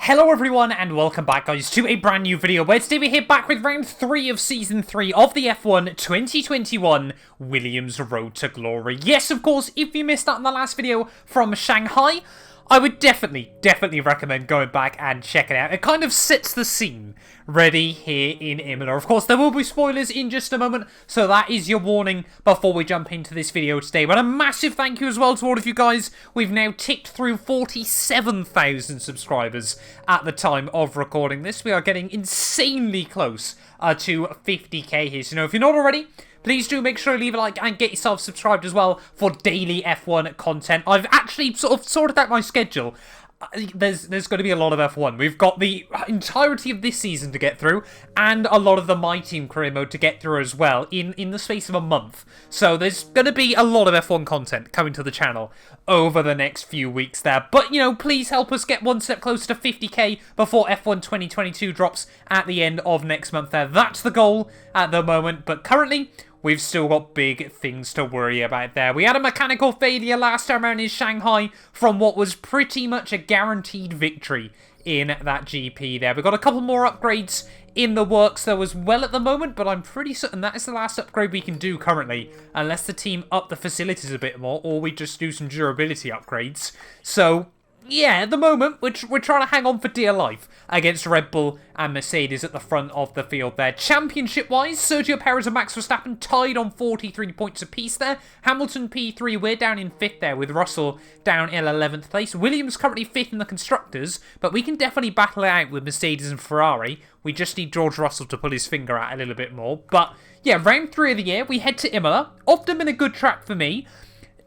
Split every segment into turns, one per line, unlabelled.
Hello everyone and welcome back guys to a brand new video where today we're here back with round 3 of season 3 of the F1 2021 Williams Road to Glory. Yes, of course, if you missed out on the last video from Shanghai, I would definitely recommend going back and checking it out. It kind of sets the scene ready here in Imola. Of course, there will be spoilers in just a moment, so that is your warning before we jump into this video today. But a massive thank you as well to all of you guys. We've now ticked through 47,000 subscribers at the time of recording this. We are getting insanely close to 50k here. So, if you're not already, please do make sure to leave a like and get yourself subscribed as well for daily F1 content. I've actually sort of sorted out my schedule. There's going to be a lot of F1. We've got the entirety of this season to get through and a lot of the My Team career mode to get through as well in the space of a month. So there's going to be a lot of F1 content coming to the channel over the next few weeks there. But, please help us get one step closer to 50k before F1 2022 drops at the end of next month there. That's the goal at the moment. But currently, we've still got big things to worry about there. We had a mechanical failure last time around in Shanghai from what was pretty much a guaranteed victory in that GP there. We've got a couple more upgrades in the works though as well at the moment, but I'm pretty certain that is the last upgrade we can do currently, unless the team up the facilities a bit more, or we just do some durability upgrades. So yeah, at the moment, we're trying to hang on for dear life against Red Bull and Mercedes at the front of the field there. Championship-wise, Sergio Perez and Max Verstappen tied on 43 points apiece there. Hamilton P3, we're down in 5th there with Russell down in 11th place. Williams currently 5th in the Constructors, but we can definitely battle it out with Mercedes and Ferrari. We just need George Russell to pull his finger out a little bit more. But yeah, round 3 of the year, we head to Imola. Often been a good track for me.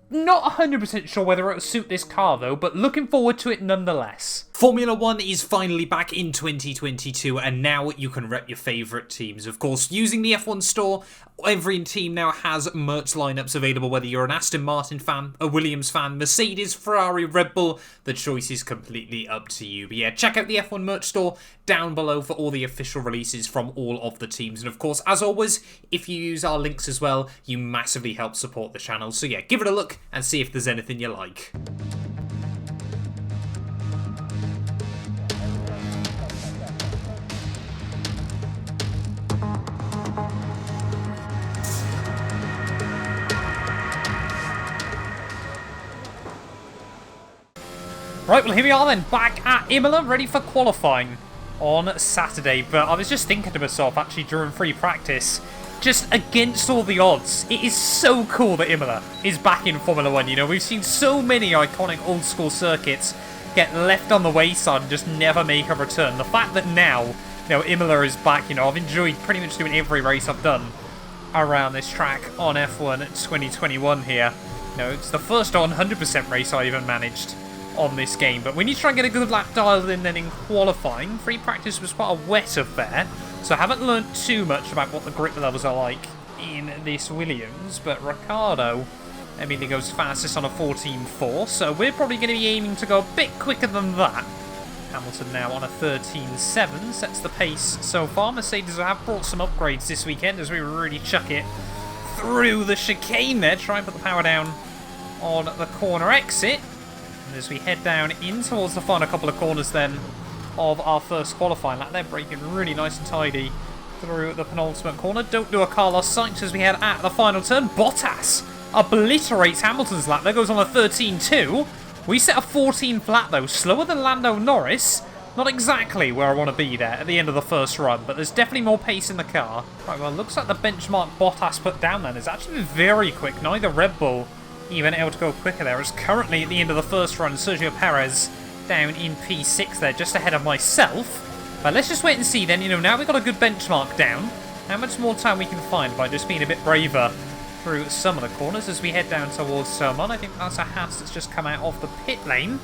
Not 100% sure whether it'll suit this car though, but looking forward to it nonetheless. Formula 1 is finally back in 2022 and now you can rep your favourite teams. Of course, using the F1 store, every team now has merch lineups available, whether you're an Aston Martin fan, a Williams fan, Mercedes, Ferrari, Red Bull, the choice is completely up to you. But yeah, check out the F1 merch store down below for all the official releases from all of the teams. And of course, as always, if you use our links as well, you massively help support the channel. So yeah, give it a look and see if there's anything you like. Right, well here we are then, back at Imola, ready for qualifying on Saturday. But I was just thinking to myself, actually, during free practice, just against all the odds, it is so cool that Imola is back in Formula 1. We've seen so many iconic old school circuits get left on the wayside and just never make a return. The fact that now, Imola is back, I've enjoyed pretty much doing every race I've done around this track on F1 2021 here. It's the first 100% race I even managed on this game, but we need to try and get a good lap dialed in then in qualifying. Free practice was quite a wet affair, so I haven't learned too much about what the grip levels are like in this Williams, but Ricciardo, Emilia goes fastest on a 14.4, so we're probably going to be aiming to go a bit quicker than that. Hamilton now on a 13.7, sets the pace so far. Mercedes have brought some upgrades this weekend as we really chuck it through the chicane there, try and put the power down on the corner exit. And as we head down in towards the final couple of corners then of our first qualifying lap, they're braking really nice and tidy through the penultimate corner. Don't do a car loss Sainz as we head at the final turn. Bottas obliterates Hamilton's lap. There goes on a 13.2. We set a 14 flat though, slower than Lando Norris. Not exactly where I want to be there at the end of the first run, but there's definitely more pace in the car. Right, well, looks like the benchmark Bottas put down then is actually very quick. Neither Red Bull even able to go quicker there, as currently at the end of the first run, Sergio Perez down in P6 there, just ahead of myself. But let's just wait and see then, now we've got a good benchmark down, how much more time we can find by just being a bit braver through some of the corners as we head down towards Salmon. I think that's a Haas that's just come out of the pit lane.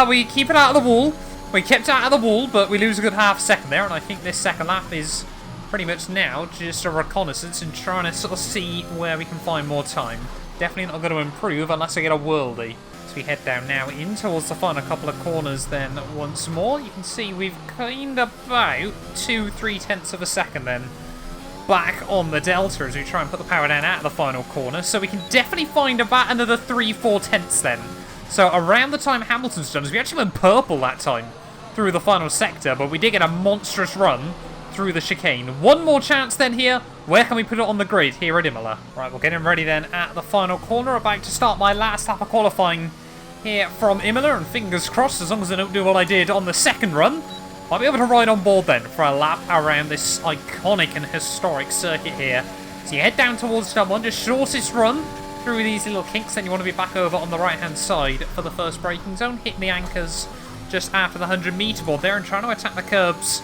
We keep it out of the wall. We kept it out of the wall, but we lose a good half second there, and I think this second lap is pretty much now just a reconnaissance and trying to sort of see where we can find more time. Definitely not going to improve unless I get a worldie. So we head down now in towards the final couple of corners then once more. You can see we've gained about 2-3 tenths of a second then back on the delta as we try and put the power down at the final corner. So we can definitely find about another 3-4 tenths then So around the time Hamilton's done, we actually went purple that time through the final sector, but we did get a monstrous run through the chicane. One more chance then here. Where can we put it on the grid? Here at Imola. Right, we're getting ready then at the final corner. About to start my last lap of qualifying here from Imola, and fingers crossed, as long as I don't do what I did on the second run, I'll be able to ride on board then for a lap around this iconic and historic circuit here. So you head down towards turn 1, just shortest run through these little kinks, then you want to be back over on the right hand side for the first braking zone, hitting the anchors just after the 100-meter board there and trying to attack the curbs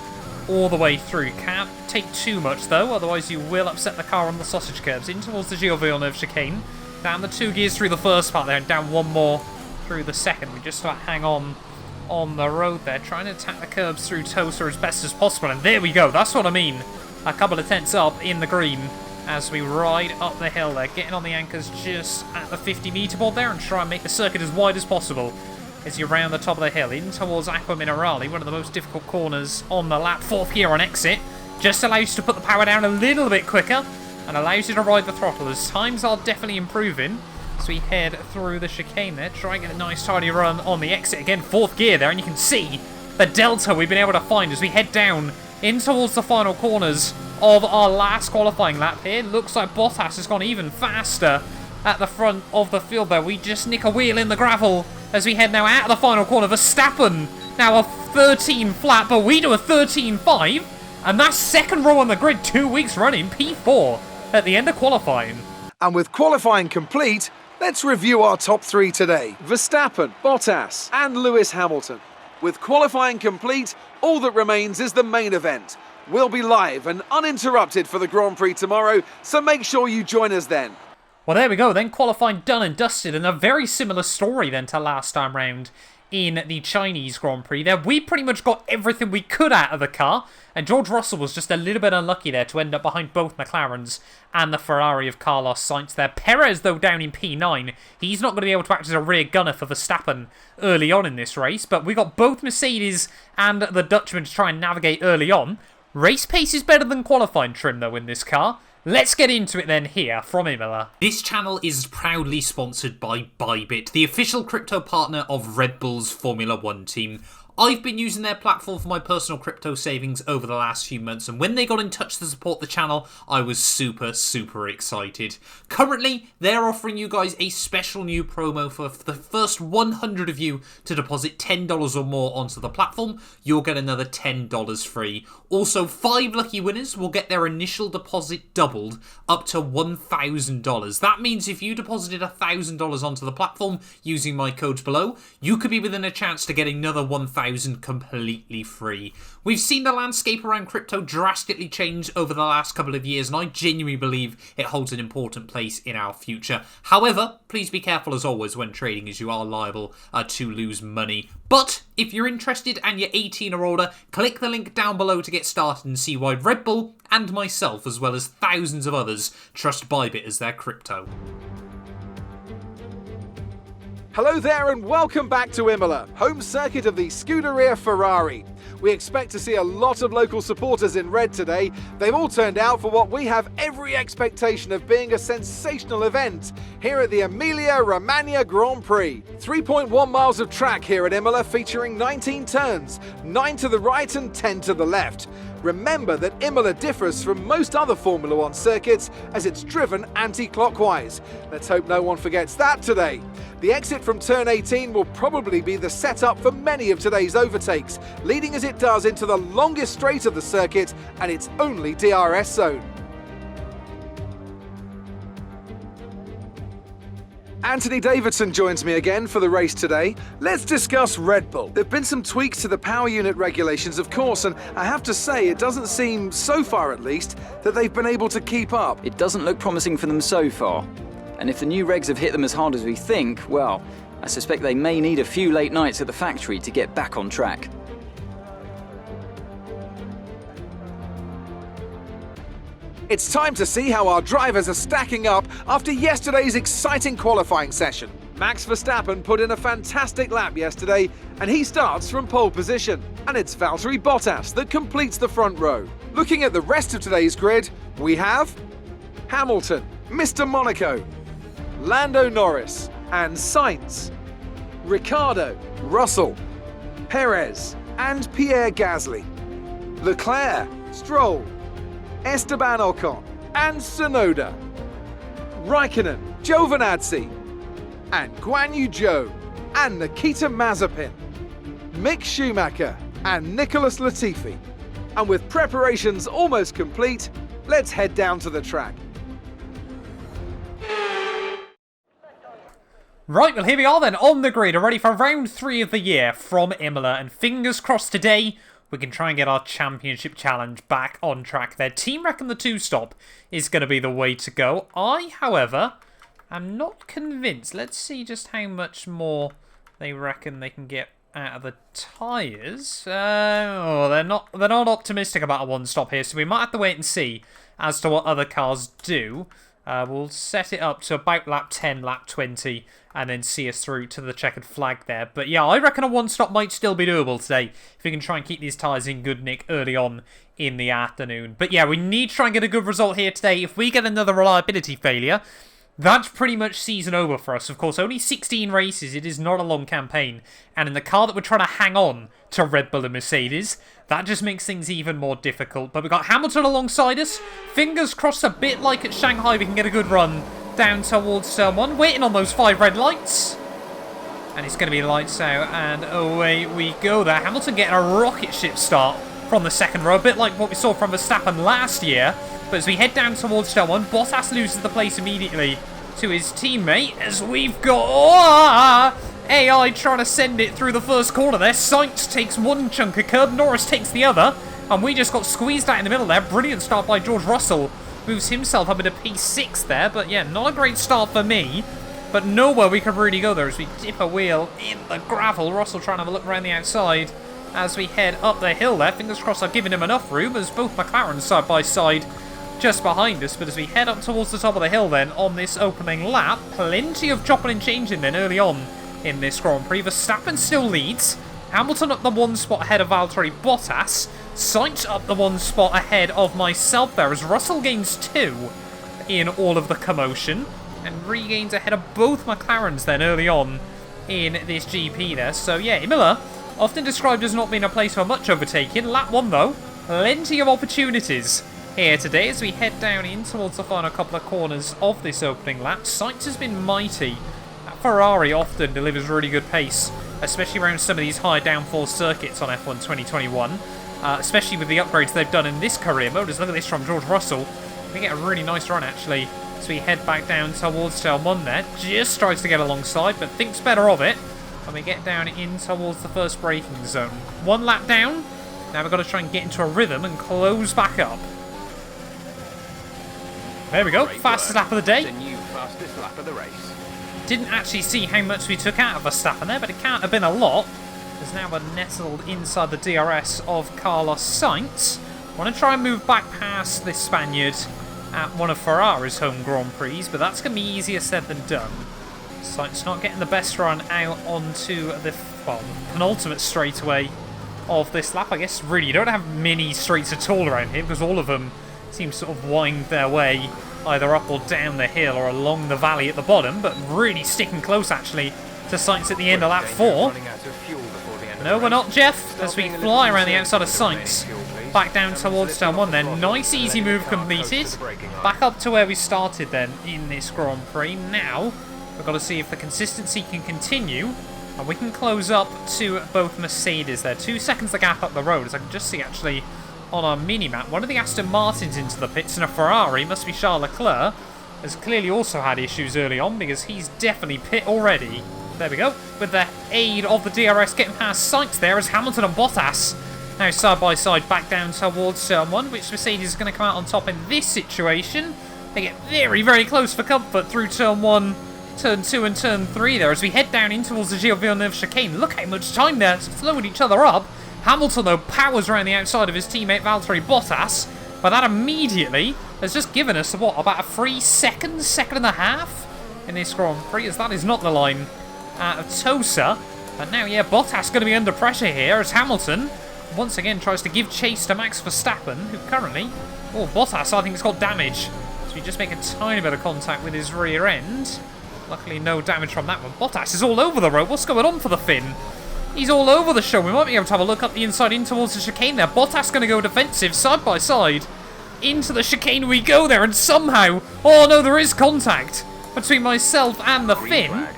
all the way through. Can't take too much though, otherwise you will upset the car on the sausage curbs. In towards the Gilles Villeneuve chicane, down the 2 gears through the first part there and down 1 more through the second. We just about hang on the road there, trying to attack the curbs through Toaster as best as possible, and there we go, that's what I mean. A couple of tenths up in the green as we ride up the hill there, getting on the anchors just at the 50-meter board there and try and make the circuit as wide as possible as you round the top of the hill in towards Acqua Minerale, one of the most difficult corners on the lap. 4th gear on exit just allows you to put the power down a little bit quicker and allows you to ride the throttle as times are definitely improving. So we head through the chicane there, try and get a nice tidy run on the exit. Again, 4th gear there, and you can see the delta we've been able to find as we head down in towards the final corners of our last qualifying lap here. Looks like Bottas has gone even faster at the front of the field there. We just nick a wheel in the gravel as we head now out of the final corner. Verstappen now a 13 flat, but we do a 13.5, and that's 2nd row on the grid, 2 weeks running, P4 at the end of qualifying.
And with qualifying complete, let's review our top 3 today. Verstappen, Bottas and Lewis Hamilton. With qualifying complete, all that remains is the main event. We'll be live and uninterrupted for the Grand Prix tomorrow, so make sure you join us then.
Well, there we go then, qualifying done and dusted, and a very similar story then to last time round in the Chinese Grand Prix there. We pretty much got everything we could out of the car, and George Russell was just a little bit unlucky there to end up behind both McLarens and the Ferrari of Carlos Sainz there. Perez, though, down in P9. He's not going to be able to act as a rear gunner for Verstappen early on in this race, but we got both Mercedes and the Dutchman to try and navigate early on. Race pace is better than qualifying trim, though, in this car. Let's get into it then here from Imola. This channel is proudly sponsored by Bybit, the official crypto partner of Red Bull's Formula 1 team. I've been using their platform for my personal crypto savings over the last few months, and when they got in touch to support the channel, I was super excited. Currently, they're offering you guys a special new promo for the first 100 of you to deposit $10 or more onto the platform. You'll get another $10 free. Also, 5 lucky winners will get their initial deposit doubled up to $1,000. That means if you deposited $1,000 onto the platform using my codes below, you could be within a chance to get another $1,000 completely free. We've seen the landscape around crypto drastically change over the last couple of years, and I genuinely believe it holds an important place in our future. However, please be careful as always when trading, as you are liable to lose money. But if you're interested and you're 18 or older, click the link down below to get started and see why Red Bull and myself, as well as thousands of others, trust Bybit as their crypto.
Hello there and welcome back to Imola, home circuit of the Scuderia Ferrari. We expect to see a lot of local supporters in red today. They've all turned out for what we have every expectation of being a sensational event here at the Emilia Romagna Grand Prix. 3.1 miles of track here at Imola, featuring 19 turns, 9 to the right and 10 to the left. Remember that Imola differs from most other Formula 1 circuits as it's driven anti-clockwise. Let's hope no one forgets that today. The exit from turn 18 will probably be the setup for many of today's overtakes, leading as it does into the longest straight of the circuit and its only DRS zone. Anthony Davidson joins me again for the race today. Let's discuss Red Bull. There have been some tweaks to the power unit regulations, of course, and I have to say it doesn't seem, so far at least, that they've been able to keep up.
It doesn't look promising for them so far. And if the new regs have hit them as hard as we think, well, I suspect they may need a few late nights at the factory to get back on track.
It's time to see how our drivers are stacking up after yesterday's exciting qualifying session. Max Verstappen put in a fantastic lap yesterday, and he starts from pole position. And it's Valtteri Bottas that completes the front row. Looking at the rest of today's grid, we have Hamilton, Mr. Monaco, Lando Norris, and Sainz. Ricciardo, Russell, Perez, and Pierre Gasly. Leclerc, Stroll, Esteban Ocon, and Tsunoda. Raikkonen, Giovinazzi, and Guan Yu Zhou, and Nikita Mazepin. Mick Schumacher and Nicholas Latifi. And with preparations almost complete, let's head down to the track.
Right, well here we are then, on the grid, ready for round 3 of the year from Imola, and fingers crossed today we can try and get our championship challenge back on track there. Team reckon the 2-stop is going to be the way to go. I, however, am not convinced. Let's see just how much more they reckon they can get out of the tyres. They're not optimistic about a 1-stop here, so we might have to wait and see as to what other cars do. We'll set it up to about lap 10, lap 20, and then see us through to the checkered flag there. But yeah, I reckon a 1-stop might still be doable today if we can try and keep these tyres in good nick early on in the afternoon. But yeah, we need to try and get a good result here today. If we get another reliability failure, that's pretty much season over for us. Of course, only 16 races. It is not a long campaign. And in the car that we're trying to hang on to Red Bull and Mercedes, that just makes things even more difficult. But we've got Hamilton alongside us. Fingers crossed, a bit like at Shanghai, we can get a good run down towards turn 1. Waiting on those 5 red lights. And it's going to be lights out. And away we go there. Hamilton getting a rocket ship start from the second row. A bit like what we saw from Verstappen last year. But as we head down towards turn 1, Bottas loses the place immediately to his teammate as we've got AI trying to send it through the first corner there. Sainz takes one chunk of curb, Norris takes the other, and we just got squeezed out in the middle there. Brilliant start by George Russell. Moves himself up into P6 there, but yeah, not a great start for me. But nowhere we can really go there as we dip a wheel in the gravel. Russell trying to have a look around the outside as we head up the hill there. Fingers crossed I've given him enough room as both McLaren side by side just behind us. But as we head up towards the top of the hill then on this opening lap, plenty of chopping and changing then early on in this Grand Prix. Verstappen still leads. Hamilton up the 1 spot ahead of Valtteri Bottas. Sainz up the 1 spot ahead of myself there as Russell gains 2 in all of the commotion and regains ahead of both McLarens then early on in this GP there. So yeah, Imola, often described as not being a place for much overtaking. Lap 1 though, plenty of opportunities here today as we head down in towards the final couple of corners of this opening lap. Sainz has been mighty. Ferrari often delivers really good pace, especially around some of these high downforce circuits on F1 2021, especially with the upgrades they've done in this career mode. Just look at this from George Russell. We get a really nice run actually, so we head back down towards turn 1 there. Just tries to get alongside, but thinks better of it, and we get down in towards the first braking zone. 1 lap down. Now we've got to try and get into a rhythm and close back up. There we go, fastest lap of the day.
The new fastest lap of the race.
Didn't actually see how much we took out of Verstappen there, but it can't have been a lot. As now we're nestled inside the DRS of Carlos Sainz. Want to try and move back past this Spaniard at one of Ferrari's home Grand Prix, but that's going to be easier said than done. Sainz not getting the best run out onto the penultimate straightaway of this lap. I guess really you don't have many straights at all around here because all of them seem to sort of wind their way either up or down the hill or along the valley at the bottom, but really sticking close actually to Sainz at the end of lap 4. No, we're not, Jeff, as we fly around the outside of Sainz. Back down towards turn 1 then. Nice easy move completed. Back up to where we started then in this Grand Prix. Now, we've got to see if the consistency can continue. And we can close up to both Mercedes there. 2 seconds the gap up the road, as I can just see actually on our mini-map. One of the Aston Martins into the pits and a Ferrari, must be Charles Leclerc, has clearly also had issues early on because he's definitely pit already. There we go, with the aid of the DRS getting past Sainz there as Hamilton and Bottas now side by side back down towards turn 1, which Mercedes is going to come out on top in this situation. They get very, very close for comfort through turn 1, turn 2 and turn 3 there as we head down in towards the Gilles Villeneuve chicane. Look how much time they're slowing each other up. Hamilton, though, powers around the outside of his teammate Valtteri Bottas, but that immediately has just given us, what, about a free second and a half in this Grand Prix, as that is not the line out of Tosa. But now, yeah, Bottas going to be under pressure here as Hamilton once again tries to give chase to Max Verstappen, who currently, Bottas, I think, has got damage. So we just make a tiny bit of contact with his rear end. Luckily, no damage from that one. Bottas is all over the road. What's going on for the Finn? He's all over the show. We might be able to have a look up the inside in towards the chicane there. Bottas going to go defensive, side by side. Into the chicane we go there, and somehow... Oh, no, there is contact between myself and the Finn. I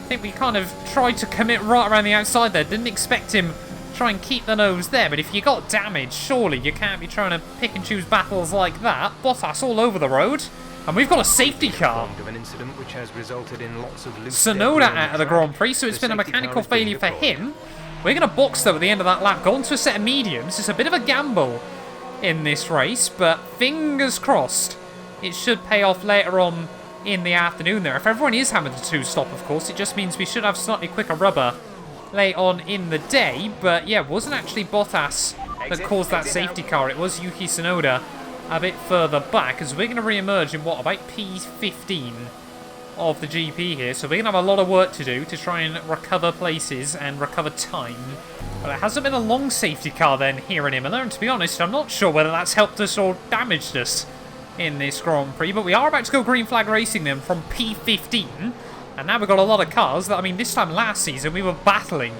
think we kind of tried to commit right around the outside there. Didn't expect him to try and keep the nose there, but if you got damage, surely you can't be trying to pick and choose battles like that. Bottas all over the road. And we've got a safety car. Tsunoda out of the Grand Prix, so it's been a mechanical failure for him. We're going to box, though, at the end of that lap. Go on to a set of mediums. It's a bit of a gamble in this race, but fingers crossed it should pay off later on in the afternoon there. If everyone is having to two-stop, of course, it just means we should have slightly quicker rubber late on in the day. But, yeah, it wasn't actually Bottas that caused that safety car. It was Yuki Tsunoda a bit further back, as we're going to re-emerge in, what, about P15 of the GP here. So we're going to have a lot of work to do to try and recover places and recover time. But it hasn't been a long safety car then here in Imola, and to be honest, I'm not sure whether that's helped us or damaged us in this Grand Prix. But we are about to go green flag racing them from P15, and now we've got a lot of cars that, I mean, this time last season we were battling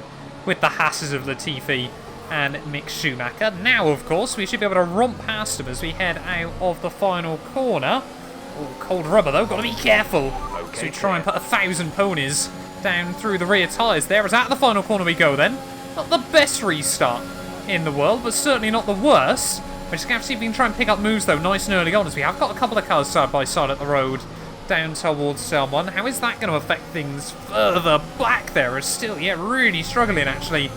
with the Hasses of Latifi and Mick Schumacher. Now, of course, we should be able to romp past them as we head out of the final corner. Oh, cold rubber, though. Got to be careful. Okay, so we try and put 1,000 ponies down through the rear tyres there. As out the final corner we go, then. Not the best restart in the world, but certainly not the worst. We're just going to have to see if we can try and pick up moves, though, nice and early on, as we have got a couple of cars side by side at the road down towards Turn 1. How is that going to affect things further back there? Is still, yeah, really struggling, actually.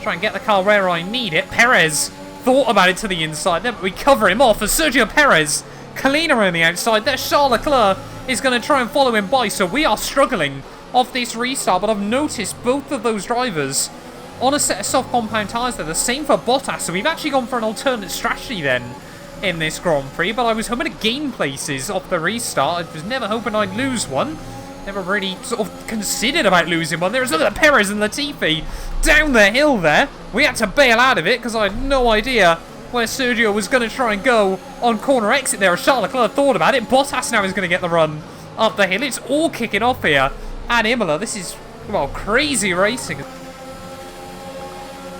Try and get the car where I need it. Perez thought about it to the inside there, but we cover him off as Sergio Perez clean around the outside there. Charles Leclerc is going to try and follow him by, so we are struggling off this restart. But I've noticed both of those drivers on a set of soft compound tyres there. The same for Bottas, so we've actually gone for an alternate strategy then in this Grand Prix. But I was hoping to gain places off the restart. I was never hoping I'd lose one. Never really sort of considered about losing one. There's look at Perez and Latifi down the hill there. We had to bail out of it because I had no idea where Sergio was going to try and go on corner exit there. Charles Leclerc thought about it. Bottas now is going to get the run up the hill. It's all kicking off here at Imola. This is, well, crazy racing.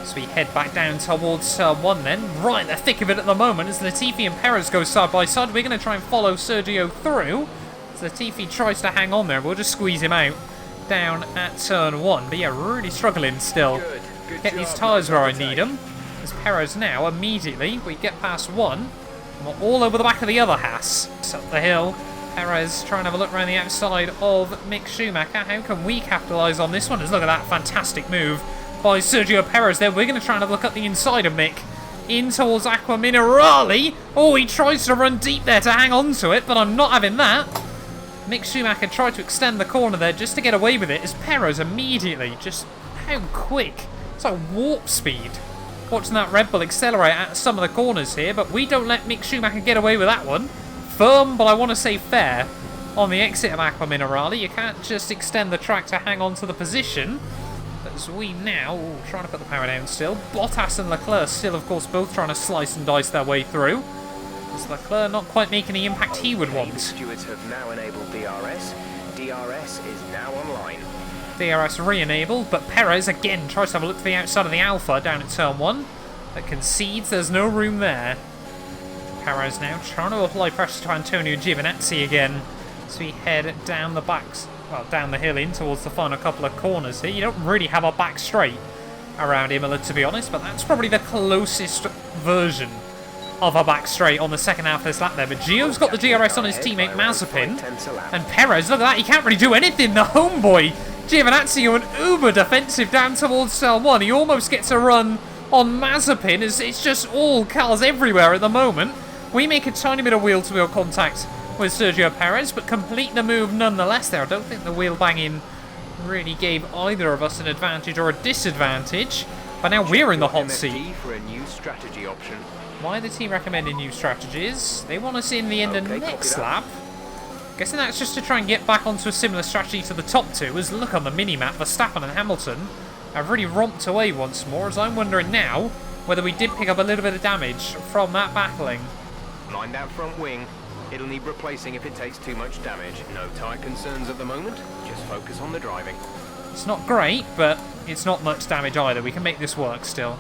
So we head back down towards Turn 1 then. Right in the thick of it at the moment as Latifi and Perez go side by side. We're going to try and follow Sergio through. So Latifi tries to hang on there. We'll just squeeze him out down at Turn 1. But yeah, really struggling still. Good get these tyres where I need them. As Perez now, immediately, we get past one. And we're all over the back of the other Haas. It's up the hill. Perez trying to have a look around the outside of Mick Schumacher. How can we capitalise on this one? Just look at that fantastic move by Sergio Perez there. We're going to try and have a look at the inside of Mick. In towards Aqua Minerali. Oh, he tries to run deep there to hang on to it, but I'm not having that. Mick Schumacher tried to extend the corner there just to get away with it, as Perez immediately, just how quick. It's like warp speed. Watching that Red Bull accelerate at some of the corners here, but we don't let Mick Schumacher get away with that one. Firm, but I want to say fair, on the exit of Aqua Minerali. You can't just extend the track to hang on to the position. As we now, trying to put the power down still. Bottas and Leclerc still, of course, both trying to slice and dice their way through. As Leclerc not quite making the impact he would want.
The stewards have now enabled DRS. DRS is now online.
DRS re-enabled, but Perez again tries to have a look to the outside of the Alpha down at Turn 1. That concedes, there's no room there. Perez now trying to apply pressure to Antonio Giovinazzi again. So we head down the backs, well, down the hill in towards the final couple of corners here. You don't really have a back straight around Imola, to be honest, but that's probably the closest version of a back straight on the second half of this lap there. But Gio's got the DRS on his teammate Mazepin. And Perez, look at that, he can't really do anything. The homeboy, Giovinazzi, going uber defensive down towards Turn 1. He almost gets a run on Mazepin, as it's just all cars everywhere at the moment. We make a tiny bit of wheel-to-wheel contact with Sergio Perez, but complete the move nonetheless there. I don't think the wheel banging really gave either of us an advantage or a disadvantage. But now we're in the hot seat.
For a new strategy option.
Why are the team recommending new strategies? They want us in the end of next lap. Guessing that's just to try and get back onto a similar strategy to the top two. As look on the mini-map, Verstappen and Hamilton have really romped away once more. As I'm wondering now whether we did pick up a little bit of damage from that battling.
Line down front wing. It'll need replacing if it takes too much damage. No tyre concerns at the moment. Just focus on the driving.
It's not great, but it's not much damage either. We can make this work still.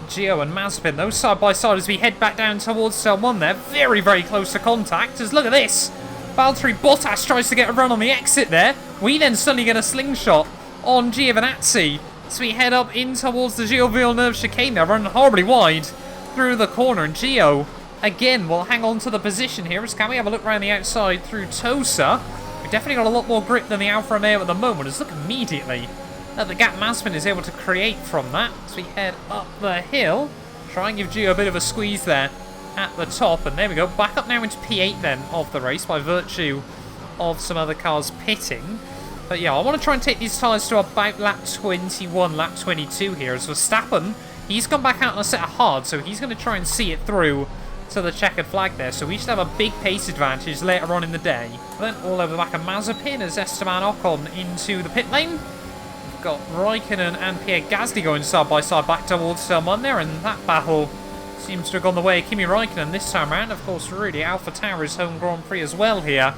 Gio and Mazepin, those side by side as we head back down towards Cell 1 there. Very, very close to contact. As look at this. Valtteri Bottas tries to get a run on the exit there. We then suddenly get a slingshot on Giovinazzi. So we head up in towards the Gio Villeneuve chicane there, running horribly wide through the corner. And Gio, again, will hang on to the position here. As can we have a look around the outside through Tosa. We've definitely got a lot more grip than the Alfa Romeo at the moment. As look immediately at the gap Mazepin is able to create from that. So we head up the hill. Try and give Gio a bit of a squeeze there at the top. And there we go. Back up now into P8 then of the race by virtue of some other cars pitting. But yeah, I want to try and take these tyres to about lap 21, lap 22 here. As Verstappen, he's gone back out on a set of hard, so he's going to try and see it through to the checkered flag there. So we should have a big pace advantage later on in the day. Then all over the back of Mazepin as Esteban Ocon into the pit lane. We've got Raikkonen and Pierre Gasly going side by side back towards Selman there, and that battle seems to have gone the way of Kimi Raikkonen this time around. Of course, really, Alpha Tauri's home Grand Prix as well here.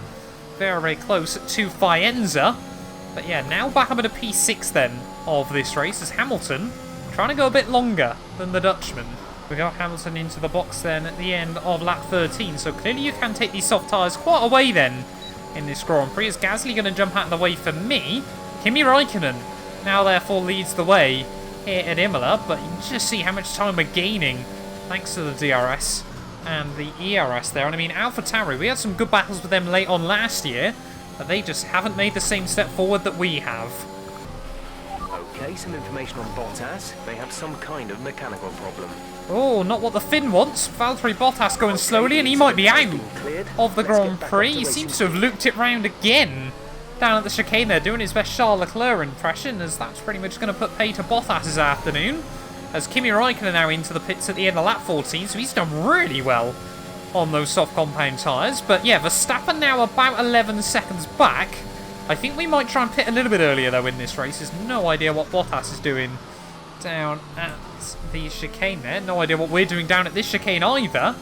Very, very close to Faenza. But yeah, now back up at a P6 then of this race as Hamilton trying to go a bit longer than the Dutchman. We got Hamilton into the box then at the end of lap 13. So clearly you can take these soft tyres quite a way then in this Grand Prix. Is Gasly going to jump out of the way for me? Kimi Raikkonen now therefore leads the way here at Imola. But you can just see how much time we're gaining thanks to the DRS and the ERS there. And I mean, Alpha Tauri, we had some good battles with them late on last year. But they just haven't made the same step forward that we have.
Okay, some information on Bottas. They have some kind of mechanical problem.
Oh, not what the Finn wants. Valtteri Bottas going slowly, and he might be out of the Grand Prix. He seems to have looped it round again down at the chicane there, doing his best Charles Leclerc impression, as that's pretty much going to put pay to Bottas this afternoon. As Kimi Raikkonen now into the pits at the end of lap 14, so he's done really well on those soft compound tyres. But yeah, Verstappen now about 11 seconds back. I think we might try and pit a little bit earlier though in this race. There's no idea what Bottas is doing down at the chicane there. No idea what we're doing down at this chicane either.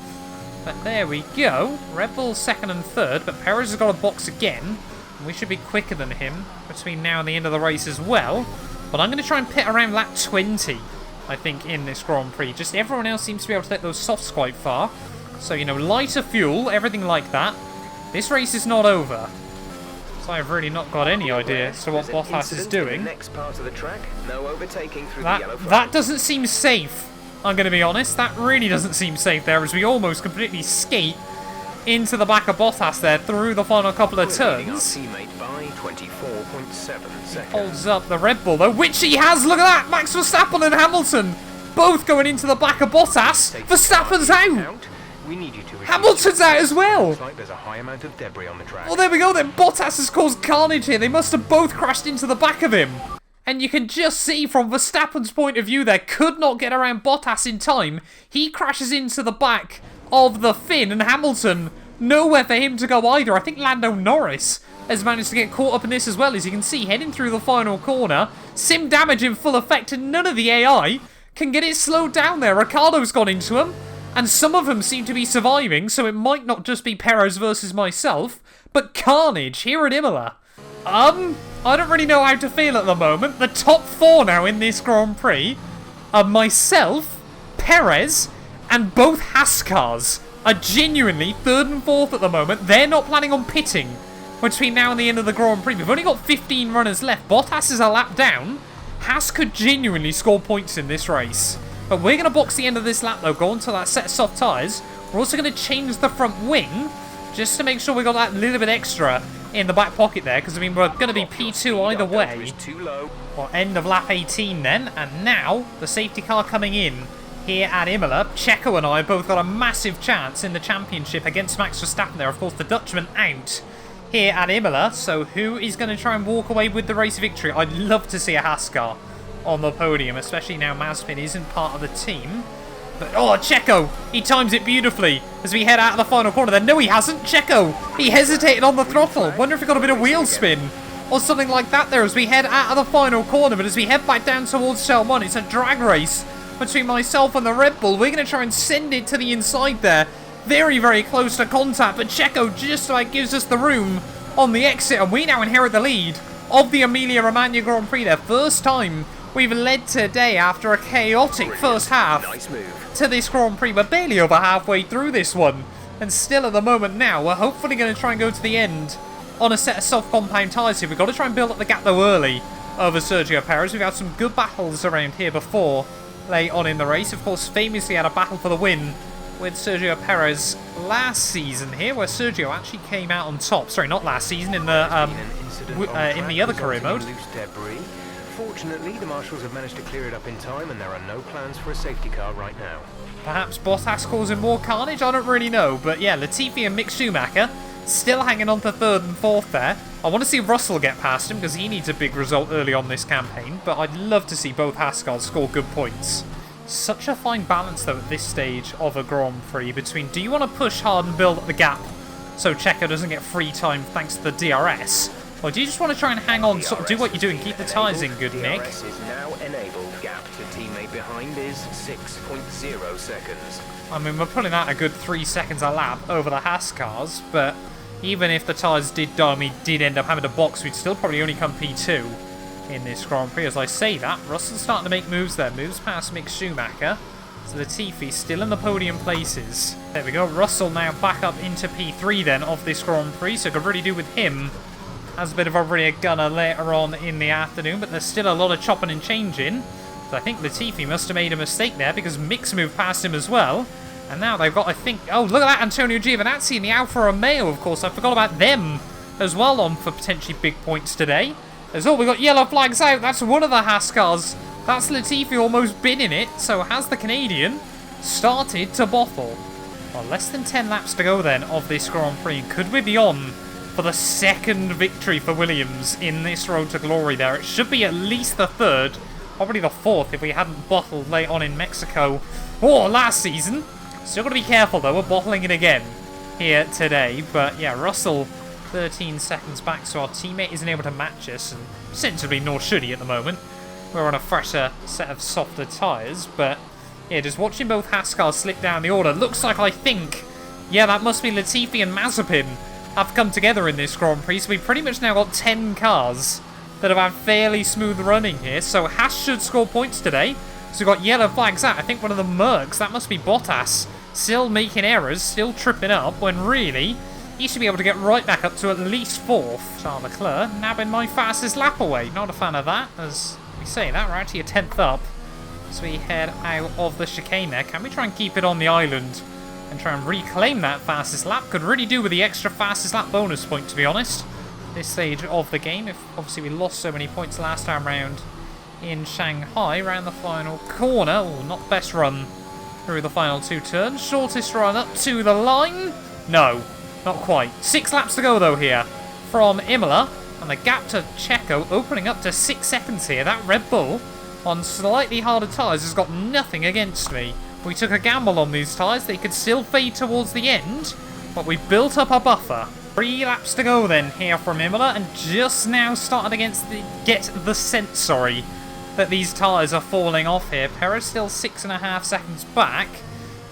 But there we go. Red Bull second and third, but Perez has got a box again. We should be quicker than him between now and the end of the race as well. But I'm going to try and pit around lap 20, I think, in this Grand Prix. Just everyone else seems to be able to take those softs quite far. So, you know, lighter fuel, everything like that. This race is not over. So I've really not got any idea as to what Bottas is doing.
Next part of the track, no overtaking through the yellow flag.
That doesn't seem safe, I'm going to be honest. That really doesn't seem safe there, as we almost completely skate into the back of Bottas there through the final couple of turns.
By 24.7 seconds.
Holds up the Red Bull though, which he has. Look at that! Max Verstappen and Hamilton both going into the back of Bottas. Verstappen's out!
We need you to
Hamilton's out as well!
Looks like there's a high amount of debris on the track.
Well, there we go then. Bottas has caused carnage here. They must have both crashed into the back of him. And you can just see from Verstappen's point of view there, could not get around Bottas in time. He crashes into the back of the Finn, and Hamilton, nowhere for him to go either. I think Lando Norris has managed to get caught up in this as well, as you can see, heading through the final corner. Sim damage in full effect, and none of the AI can get it slowed down there. Ricciardo's gone into him, and some of them seem to be surviving, so it might not just be Perez versus myself, but carnage here at Imola. I don't really know how to feel at the moment. The top four now in this Grand Prix are myself, Perez, and both Haas cars are genuinely third and fourth at the moment. They're not planning on pitting between now and the end of the Grand Prix. We've only got 15 runners left. Bottas is a lap down. Haas could genuinely score points in this race. But we're going to box the end of this lap though, go onto that set of soft tyres. We're also going to change the front wing, just to make sure we got that little bit extra in the back pocket there, because I mean, we're going to be P2 either way. Well, end of lap 18 then, and now the safety car coming in here at Imola. Checo and I both got a massive chance in the championship against Max Verstappen there. Of course, the Dutchman out here at Imola, so who is going to try and walk away with the race victory? I'd love to see a Haas car on the podium, especially now Mazepin isn't part of the team. But, oh, Checo, he times it beautifully as we head out of the final corner there. No, he hasn't. Checo, he hesitated on the throttle. Wonder if he got a bit of wheel spin or something like that there as we head out of the final corner. But as we head back down towards Cell 1, it's a drag race between myself and the Red Bull. We're going to try and send it to the inside there. very, very close to contact, but Checo just like gives us the room on the exit, and we now inherit the lead of the Emilia Romagna Grand Prix. Their first time we've led today after a chaotic first half
Nice move.
to this Grand Prix. We're barely over halfway through this one, and still at the moment now, we're hopefully going to try and go to the end on a set of soft compound tyres here. We've got to try and build up the gap though early over Sergio Perez. We've had some good battles around here before, late on in the race. Of course, famously had a battle for the win with Sergio Perez last season here, where Sergio actually came out on top. Sorry, not last season, in the other career mode.
Loose debris. Fortunately, the marshals have managed to clear it up in time, and there are no plans for a safety car right now.
Perhaps Bottas causing more carnage? I don't really know. But yeah, Latifi and Mick Schumacher still hanging on to third and fourth there. I want to see Russell get past him because he needs a big result early on this campaign. But I'd love to see both Haskars score good points. Such a fine balance, though, at this stage of a Grand Prix between do you want to push hard and build up the gap so Checo doesn't get free time thanks to the DRS, or do you just want to try and hang on, sort of do what you do and keep the tyres in good nick?
DRS is now enabled. Gap to teammate behind is 6.0 seconds.
I mean, we're pulling out a good 3 seconds a lap over the Haskars, but even if the tyres did die and we did end up having to box, we'd still probably only come P2 in this Grand Prix. As I say that, Russell's starting to make moves there. Moves past Mick Schumacher. So Latifi still in the podium places. There we go. Russell now back up into P3 then of this Grand Prix. So could really do with him as a bit of a rear gunner later on in the afternoon. But there's still a lot of chopping and changing. So I think Latifi must have made a mistake there because Mick's moved past him as well. And now they've got, I think... Oh, look at that. Antonio Giovinazzi and the Alfa Romeo, of course. I forgot about them as well on for potentially big points today. As well, we got yellow flags out. That's one of the Haskars. That's Latifi almost been in it. So has the Canadian started to bottle. Well, less than 10 laps to go then of this Grand Prix. Could we be on for the second victory for Williams in this road to glory there? It should be at least the third. Probably the fourth if we hadn't bottled late on in Mexico or last season. Still got to be careful though. We're bottling it again here today. But yeah, Russell 13 seconds back, so our teammate isn't able to match us, and sensibly nor should he at the moment. We're on a fresher set of softer tyres, but yeah, just watching both Haskars slip down the order. Looks like, I think, yeah, that must be Latifi and Mazepin have come together in this Grand Prix, so we've pretty much now got 10 cars that have had fairly smooth running here, so Haas should score points today. So we've got yellow flags out. I think one of the Mercs, that must be Bottas, still making errors, still tripping up, when really he should be able to get right back up to at least fourth. Charles Leclerc nabbing my fastest lap away. Not a fan of that. As we say that, we're actually a 10th up. So we head out of the chicane there. Can we try and keep it on the island and try and reclaim that fastest lap? Could really do with the extra fastest lap bonus point, to be honest, this stage of the game. If obviously we lost so many points last time round in Shanghai, around the final corner. Oh, not best run through the final two turns. Shortest run up to the line. No. Not quite. 6 laps to go, though, here from Imola. And the gap to Checo opening up to 6 seconds here. That Red Bull on slightly harder tyres has got nothing against me. We took a gamble on these tyres. They could still fade towards the end, but we built up a buffer. 3 laps to go, then, here from Imola. And just now started get the sense, sorry, that these tyres are falling off here. Perez still 6.5 seconds back.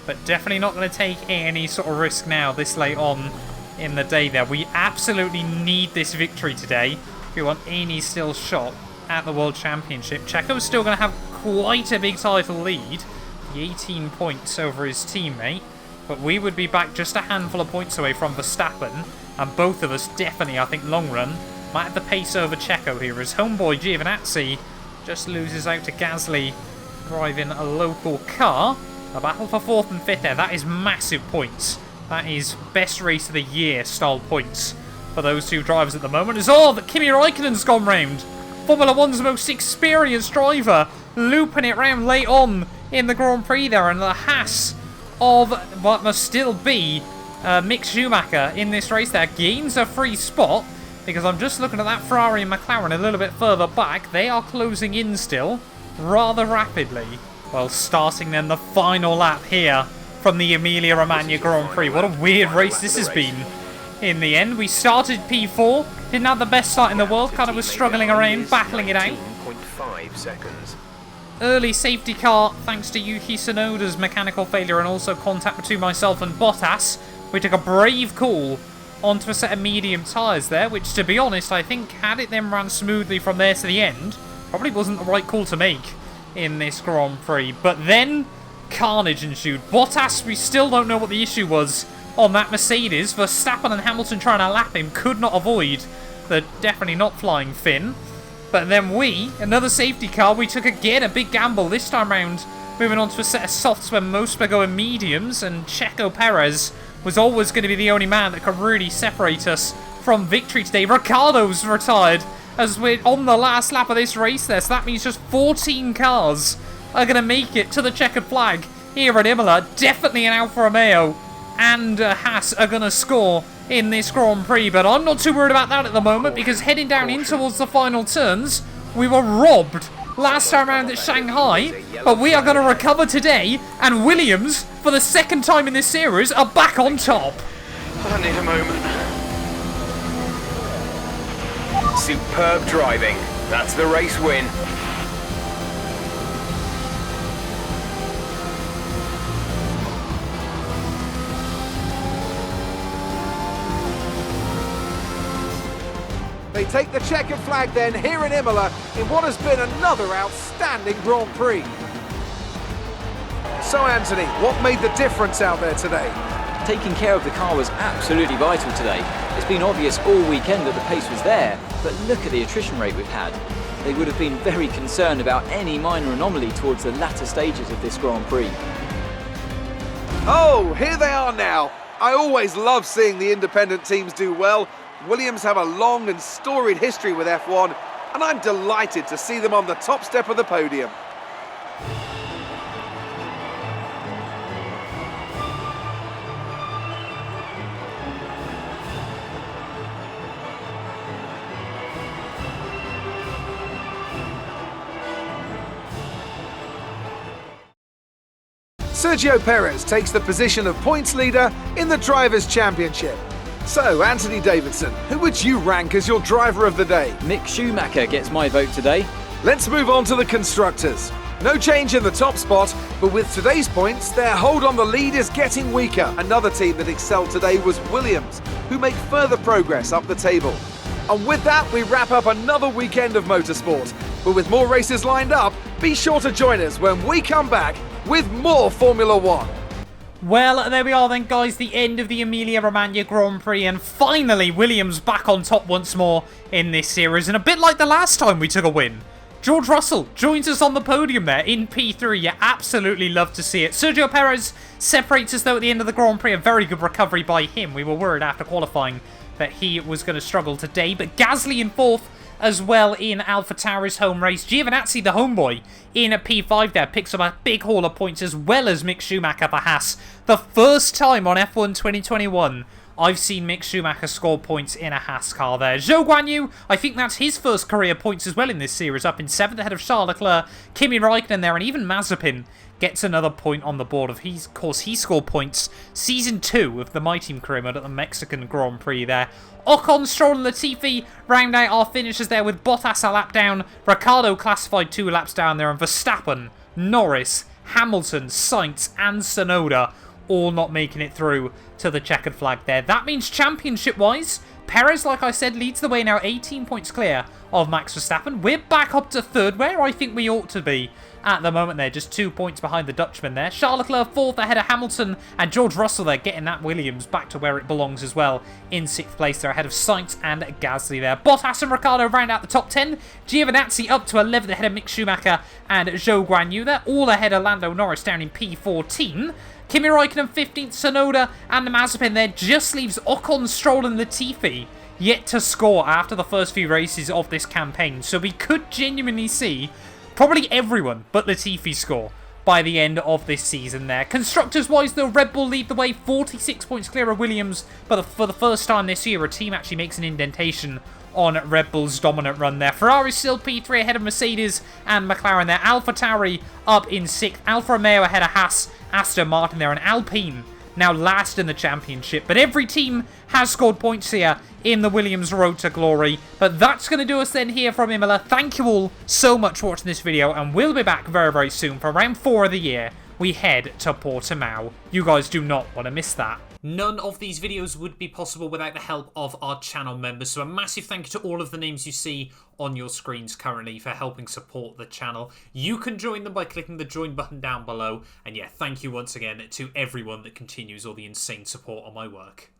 But definitely not going to take any sort of risk now this late on in the day there. We absolutely need this victory today if we want any still shot at the World Championship. Checo's still going to have quite a big title lead, the 18 points over his teammate. But we would be back just a handful of points away from Verstappen. And both of us definitely, I think, long run, might have the pace over Checo here. His homeboy Giovinazzi just loses out to Gasly driving a local car. A battle for 4th and 5th there. That is massive points. That is best race of the year style points for those two drivers at the moment. As all that Kimi Raikkonen's gone round. Formula 1's most experienced driver looping it round late on in the Grand Prix there. And the Haas of what must still be Mick Schumacher in this race there gains a free spot, because I'm just looking at that Ferrari and McLaren a little bit further back. They are closing in still rather rapidly. Well, starting then the final lap here from the Emilia Romagna Grand Prix. What a weird race this has been. In the end, we started P4, didn't have the best start in the world, kind of was struggling around, battling it out.
0.5 seconds.
early safety car thanks to Yuki Tsunoda's mechanical failure and also contact between myself and Bottas. We took a brave call onto a set of medium tyres there, which, to be honest, I think had it then run smoothly from there to the end, probably wasn't the right call to make in this Grand Prix. But then, carnage ensued. Bottas, we still don't know what the issue was on that Mercedes. Verstappen and Hamilton trying to lap him could not avoid the definitely not flying fin. But then we, another safety car, we took again a big gamble this time round, moving on to a set of softs where most were going mediums, and Checo Perez was always going to be the only man that could really separate us from victory today. Ricciardo's retired as we're on the last lap of this race there, so that means just 14 cars are going to make it to the checkered flag here at Imola. Definitely an Alfa Romeo and Haas are going to score in this Grand Prix, but I'm not too worried about that at the moment, because heading down in towards the final turns, we were robbed last time around at Shanghai, but we are going to recover today, and Williams, for the second time in this series, are back on top.
I need a moment. Superb driving. That's the race win.
They take the checkered flag then here in Imola in what has been another outstanding Grand Prix. So Anthony, what made the difference out there today?
Taking care of the car was absolutely vital today. It's been obvious all weekend that the pace was there, but look at the attrition rate we've had. They would have been very concerned about any minor anomaly towards the latter stages of this Grand Prix.
Oh, here they are now. I always love seeing the independent teams do well. Williams have a long and storied history with F1, and I'm delighted to see them on the top step of the podium. Sergio Perez takes the position of points leader in the Drivers' Championship. So, Anthony Davidson, who would you rank as your driver of the day?
Mick Schumacher gets my vote today.
Let's move on to the Constructors. No change in the top spot, but with today's points, their hold on the lead is getting weaker. Another team that excelled today was Williams, who make further progress up the table. And with that, we wrap up another weekend of motorsport. But with more races lined up, be sure to join us when we come back with more Formula One.
Well, there we are then, guys, the end of the Emilia Romagna Grand Prix, and finally Williams back on top once more in this series, and a bit like the last time we took a win. George Russell joins us on the podium there in P3. You absolutely love to see it. Sergio Perez separates us, though, at the end of the Grand Prix. A very good recovery by him. We were worried after qualifying that he was going to struggle today, but Gasly in fourth as well in AlphaTauri's home race. Giovinazzi, the homeboy, in a P5 there, picks up a big haul of points, as well as Mick Schumacher for Haas. The first time on F1 2021 I've seen Mick Schumacher score points in a Haas car there. Zhou Guanyu, I think that's his first career points as well in this series, up in 7th ahead of Charles Leclerc, Kimi Raikkonen there, and even Mazepin gets another point on the board. Of course, he scored points Season 2 of the My Team career mode at the Mexican Grand Prix there. Ocon, Stroll and Latifi round out our finishes there, with Bottas a lap down, Ricciardo classified 2 laps down there, and Verstappen, Norris, Hamilton, Sainz and Tsunoda all not making it through to the checkered flag there. That means championship-wise, Perez, like I said, leads the way now, 18 points clear of Max Verstappen. We're back up to 3rd, where I think we ought to be at the moment there, just 2 points behind the Dutchman there. Charles Leclerc 4th ahead of Hamilton, and George Russell there getting that Williams back to where it belongs as well in 6th place there, ahead of Sainz and Gasly there. Bottas and Ricciardo round out the top 10. Giovinazzi up to 11th ahead of Mick Schumacher and Zhou Guanyu there, all ahead of Lando Norris down in P14. Kimi Raikkonen 15th, Tsunoda and Mazepin there, just leaves Ocon, Stroll and Latifi yet to score after the first few races of this campaign. So we could genuinely see probably everyone but Latifi score by the end of this season there. Constructors-wise, though, Red Bull lead the way, 46 points clear of Williams, but for the first time this year, a team actually makes an indentation on Red Bull's dominant run there. Ferrari still P3 ahead of Mercedes and McLaren there. AlphaTauri up in 6th. Alfa Romeo ahead of Haas, Aston Martin there, and Alpine now last in the championship. But every team has scored points here in the Williams Road to Glory. But that's going to do us then here from Imola. Thank you all so much for watching this video, and we'll be back very, very soon for round 4 of the year. We head to Portimao. You guys do not want to miss that. None of these videos would be possible without the help of our channel members, so a massive thank you to all of the names you see on your screens currently for helping support the channel. You can join them by clicking the join button down below, and yeah, thank you once again to everyone that continues all the insane support on my work.